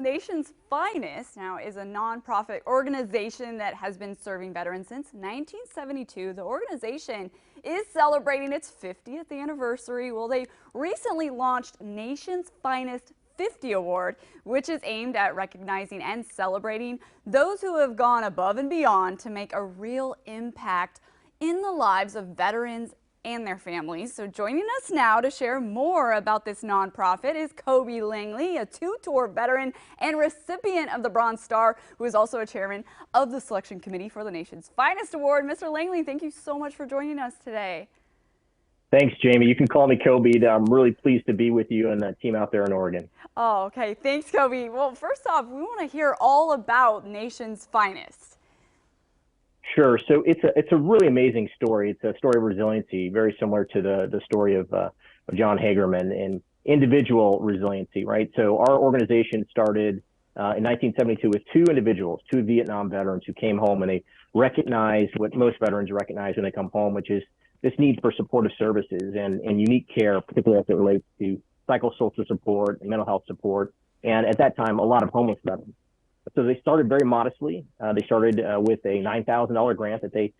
Nation's Finest now is a nonprofit organization that has been serving veterans since 1972. The organization is celebrating its 50th anniversary. Well, they recently launched Nation's Finest 50 Award, which is aimed at recognizing and celebrating those who have gone above and beyond to make a real impact in the lives of veterans and their families. So joining us now to share more about this nonprofit is Kobe Langley, a two-tour veteran and recipient of the Bronze Star, who is also a chairman of the selection committee for the Nation's Finest Award. Mr. Langley, thank you so much for joining us today. Thanks, Jamie. You can call me Kobe. I'm really pleased to be with you and the team out there in Oregon. Oh, okay. Thanks, Kobe. Well, first off, we want to hear all about Nation's Finest. Sure. So it's a really amazing story. It's a story of resiliency, very similar to the story of John Hagerman and individual resiliency, right? So our organization started in 1972 with two individuals, two Vietnam veterans who came home, and they recognized what most veterans recognize when they come home, which is this need for supportive services and unique care, particularly as it relates to psychosocial support and mental health support, and at that time, a lot of homeless veterans. So they started very modestly. They started with a $9,000 grant that they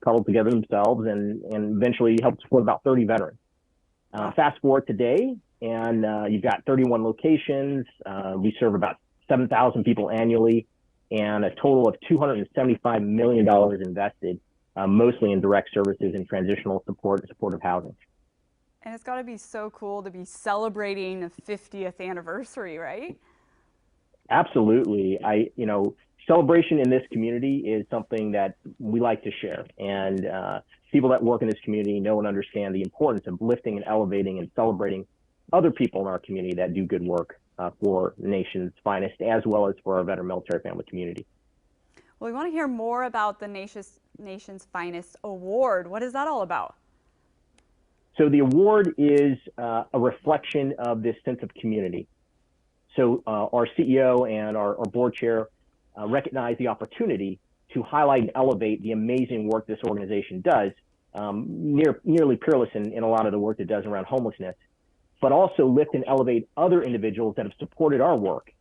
cobbled together themselves and eventually helped support about 30 veterans. Fast forward today, and you've got 31 locations. We serve about 7,000 people annually and a total of $275 million invested, mostly in direct services and transitional support and supportive housing. And it's got to be so cool to be celebrating the 50th anniversary, right? Absolutely. Celebration in this community is something that we like to share. And people that work in this community know and understand the importance of lifting and elevating and celebrating other people in our community that do good work for Nation's Finest, as well as for our veteran military family community. Well, we want to hear more about the Nation's Finest Award. What is that all about? So the award is a reflection of this sense of community. So our CEO and our board chair recognize the opportunity to highlight and elevate the amazing work this organization does, nearly peerless in a lot of the work it does around homelessness, but also lift and elevate other individuals that have supported our work,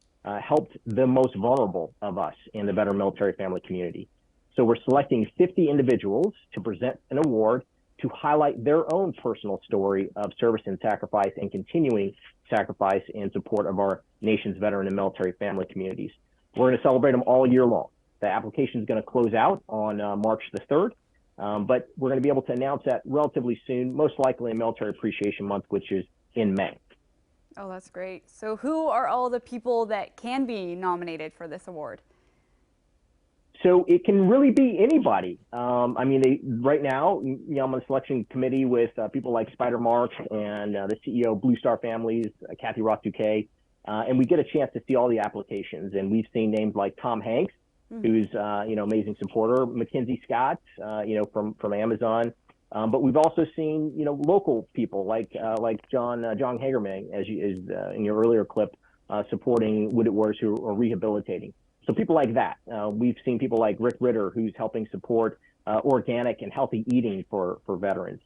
helped the most vulnerable of us in the veteran military family community. So we're selecting 50 individuals to present an award to highlight their own personal story of service and sacrifice and continuing sacrifice in support of our nation's veteran and military family communities. We're going to celebrate them all year long. The application is going to close out on March the 3rd, but we're going to be able to announce that relatively soon, most likely in Military Appreciation Month, which is in May. Oh, that's great. So who are all the people that can be nominated for this award? So it can really be anybody. Right now, I'm on the selection committee with people like Spider Mark and the CEO of Blue Star Families, Kathy Roth-Duquet, and we get a chance to see all the applications. And we've seen names like Tom Hanks, who's amazing supporter, Mackenzie Scott, from Amazon, but we've also seen local people like John Hagerman, as in your earlier clip, supporting wounded warriors who are rehabilitating. So people like that. We've seen people like Rick Ritter, who's helping support organic and healthy eating for veterans.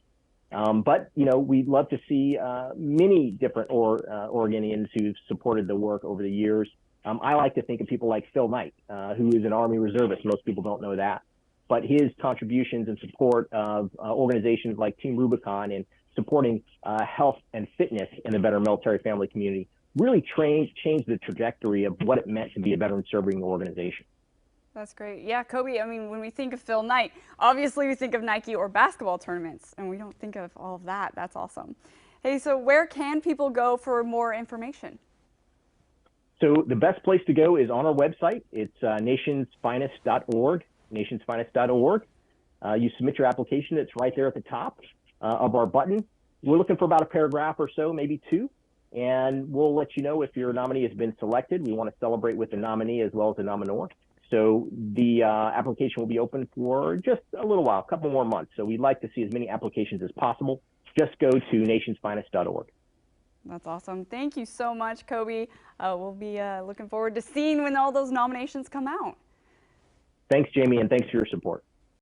But we'd love to see many different Oregonians who've supported the work over the years. I like to think of people like Phil Knight, who is an Army reservist. Most people don't know that. But his contributions and support of organizations like Team Rubicon and supporting health and fitness in the veteran military family community really changed the trajectory of what it meant to be a veteran serving organization. That's great. Yeah, Kobe, when we think of Phil Knight, obviously we think of Nike or basketball tournaments, and we don't think of all of that. That's awesome. Hey, so where can people go for more information? So the best place to go is on our website. It's nationsfinest.org, nationsfinest.org. You submit your application. It's right there at the top of our button. We're looking for about a paragraph or so, maybe two. And we'll let you know if your nominee has been selected. We want to celebrate with the nominee as well as the nominor. So the application will be open for just a little while, a couple more months. So we'd like to see as many applications as possible. Just go to nationsfinest.org. That's awesome. Thank you so much, Kobe. We'll be looking forward to seeing when all those nominations come out. Thanks, Jamie, and thanks for your support.